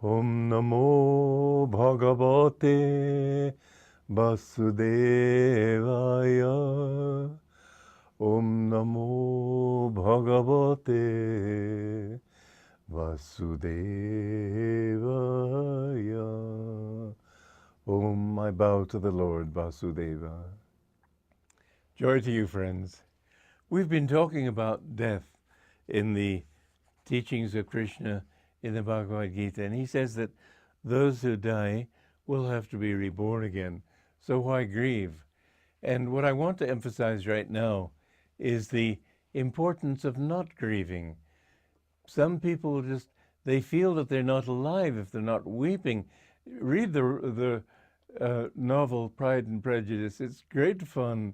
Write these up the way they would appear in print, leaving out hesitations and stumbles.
Om Namo Bhagavate Vasudevaya. Om Namo Bhagavate Vasudevaya. Om, I bow to the Lord Vasudeva. Joy to you, friends. We've been talking about death in the teachings of Krishna in the Bhagavad Gita, and he says that those who die will have to be reborn again. So why grieve? And what I want to emphasize right now is the importance of not grieving. Some people they feel that they're not alive if they're not weeping. Read the novel Pride and Prejudice. It's great fun.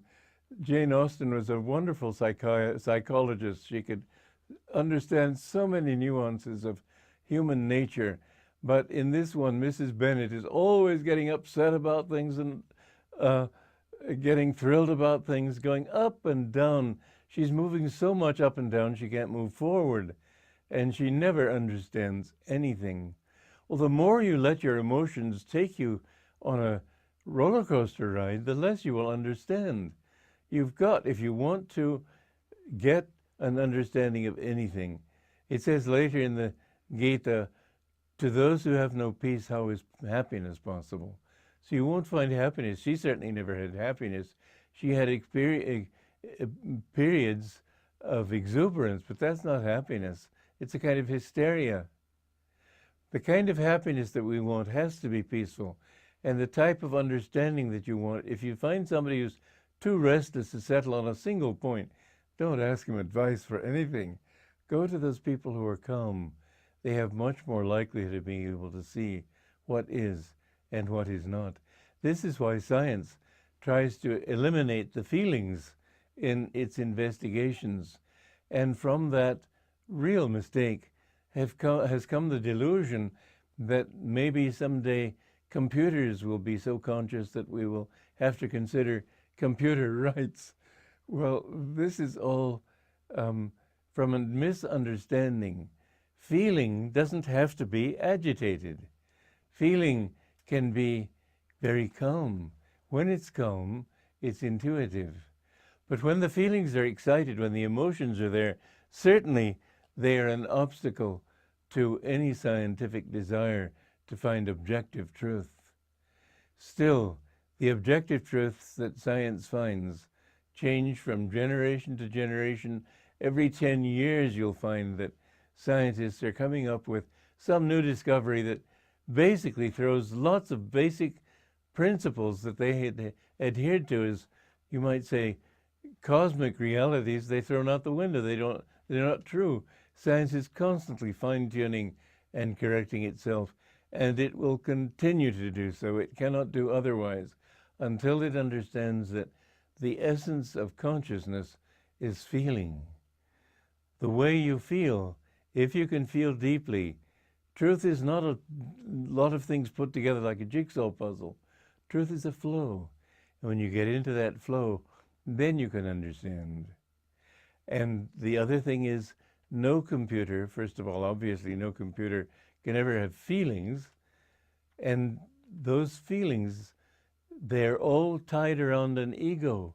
Jane Austen was a wonderful psychologist. She could understand so many nuances of human nature. But in this one, Mrs. Bennet is always getting upset about things and getting thrilled about things, going up and down. She's moving so much up and down she can't move forward, and she never understands anything. Well, the more you let your emotions take you on a roller coaster ride, the less you will understand. You've got, if you want to get an understanding of anything, it says later in the Gita, to those who have no peace, how is happiness possible? So you won't find happiness. She certainly never had happiness. She had periods of exuberance, but that's not happiness. It's a kind of hysteria. The kind of happiness that we want has to be peaceful. And the type of understanding that you want, if you find somebody who's too restless to settle on a single point, don't ask him advice for anything. Go to those people who are calm. They have much more likelihood of being able to see what is and what is not. This is why science tries to eliminate the feelings in its investigations. And from that real mistake has come the delusion that maybe someday computers will be so conscious that we will have to consider computer rights. Well, this is all from a misunderstanding. Feeling doesn't have to be agitated. Feeling can be very calm. When it's calm, it's intuitive. But when the feelings are excited, when the emotions are there, certainly they are an obstacle to any scientific desire to find objective truth. Still, the objective truths that science finds change from generation to generation. Every 10 years you'll find that scientists are coming up with some new discovery that basically throws lots of basic principles that they had adhered to as, you might say, cosmic realities. They're thrown out the window. They're not true. Science is constantly fine-tuning and correcting itself, and it will continue to do so. It cannot do otherwise until it understands that the essence of consciousness is feeling. The way you feel, if you can feel deeply, truth is not a lot of things put together like a jigsaw puzzle. Truth is a flow. And when you get into that flow, then you can understand. And the other thing is, no computer, first of all, obviously no computer can ever have feelings. And those feelings, they're all tied around an ego.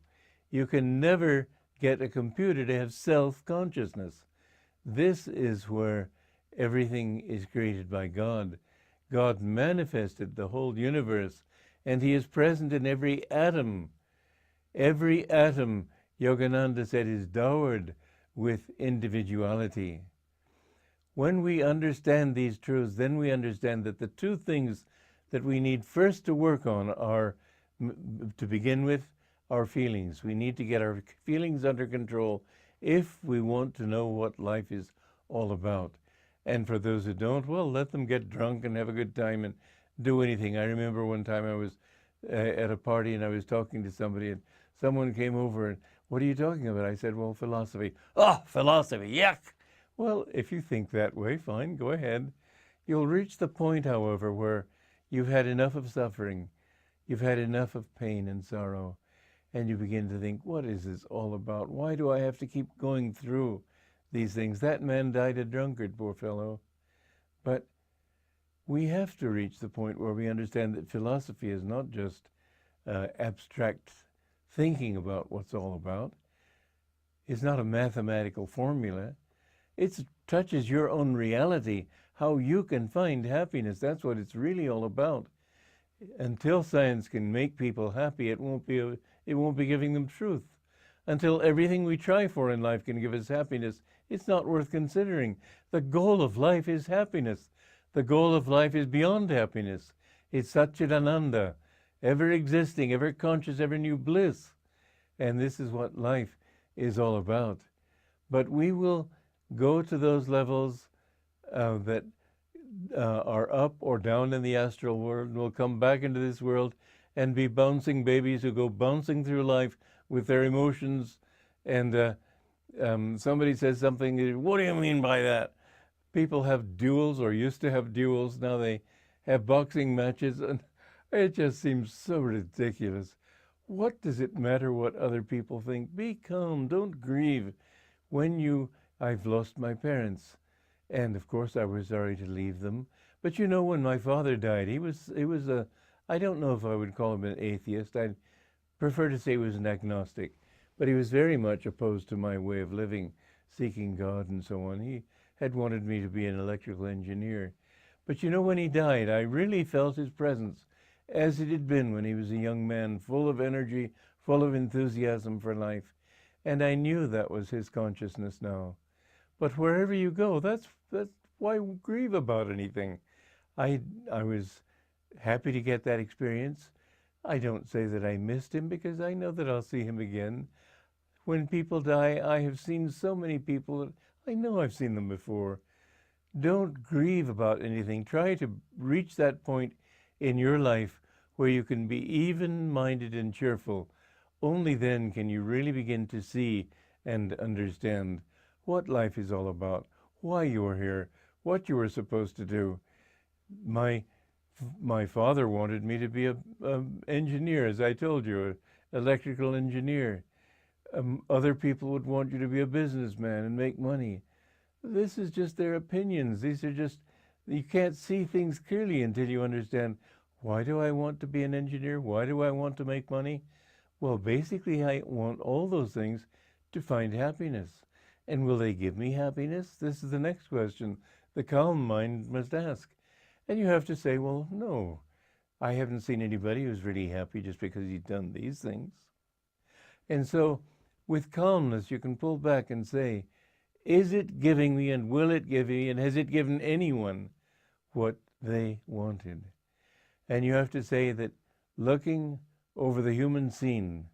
You can never get a computer to have self-consciousness. This is where everything is created by God. God manifested the whole universe, and he is present in every atom. Every atom, Yogananda said, is dowered with individuality. When we understand these truths, then we understand that the two things that we need first to work on are, to begin with, our feelings. We need to get our feelings under control if we want to know what life is all about. And for those who don't, well, let them get drunk and have a good time and do anything. I remember one time I was at a party and I was talking to somebody and someone came over and, what are you talking about? I said, well, philosophy. Oh, philosophy, yuck! Well, if you think that way, fine, go ahead. You'll reach the point, however, where you've had enough of suffering, you've had enough of pain and sorrow, and you begin to think, what is this all about? Why do I have to keep going through these things? That man died a drunkard, poor fellow. But We have to reach the point where we understand that philosophy is not just abstract thinking about what's all about. It's not a mathematical formula. It touches your own reality, how you can find happiness. That's what it's really all about. Until science can make people happy, it won't be giving them truth. Until everything we try for in life can give us happiness, it's not worth considering. The goal of life is happiness. The goal of life is beyond happiness. It's Satchidananda, ever existing, ever conscious, ever new bliss. And this is what life is all about. But we will go to those levels that are up or down in the astral world, and we'll come back into this world and be bouncing babies who go bouncing through life with their emotions. And somebody says something, what do you mean by that? People have duels, or used to have duels. Now they have boxing matches, and it just seems so ridiculous. What does it matter what other people think? Be calm, don't grieve. I've lost my parents, and of course I was sorry to leave them. But you know, when my father died, he was I don't know if I would call him an atheist. I'd prefer to say he was an agnostic, but he was very much opposed to my way of living, seeking God and so on. He had wanted me to be an electrical engineer. But you know, when he died, I really felt his presence, as it had been when he was a young man, full of energy, full of enthusiasm for life. And I knew that was his consciousness now. But wherever you go, that's why grieve about anything. I was happy to get that experience. I don't say that I missed him, because I know that I'll see him again. When people die, I have seen so many people that I know I've seen them before. Don't grieve about anything. Try to reach that point in your life where you can be even-minded and cheerful. Only then can you really begin to see and understand what life is all about, why you are here, what you are supposed to do. My father wanted me to be an engineer, as I told you, an electrical engineer. Other people would want you to be a businessman and make money. This is just their opinions. These are just, you can't see things clearly until you understand, why do I want to be an engineer? Why do I want to make money? Well, basically, I want all those things to find happiness. And will they give me happiness? This is the next question the calm mind must ask. And you have to say, well, no, I haven't seen anybody who's really happy just because he's done these things. And so with calmness, you can pull back and say, is it giving me, and will it give me, and has it given anyone what they wanted? And you have to say that looking over the human scene,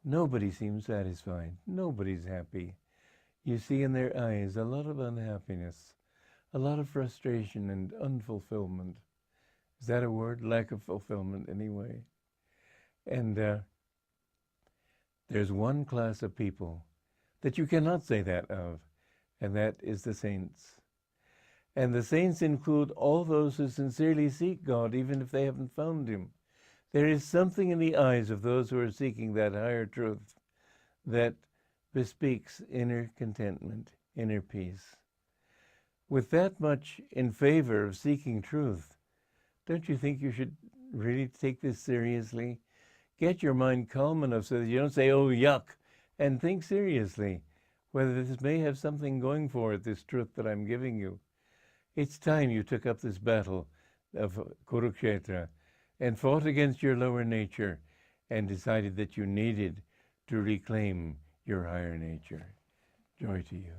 nobody seems satisfied. Nobody's happy. You see in their eyes a lot of unhappiness, a lot of frustration and unfulfillment. Is that a word? Lack of fulfillment, anyway. And there's one class of people that you cannot say that of, and that is the saints. And the saints include all those who sincerely seek God, even if they haven't found him. There is something in the eyes of those who are seeking that higher truth that bespeaks inner contentment, inner peace. With that much in favor of seeking truth, don't you think you should really take this seriously? Get your mind calm enough so that you don't say, oh, yuck, and think seriously whether this may have something going for it, this truth that I'm giving you. It's time you took up this battle of Kurukshetra and fought against your lower nature and decided that you needed to reclaim your higher nature. Joy to you.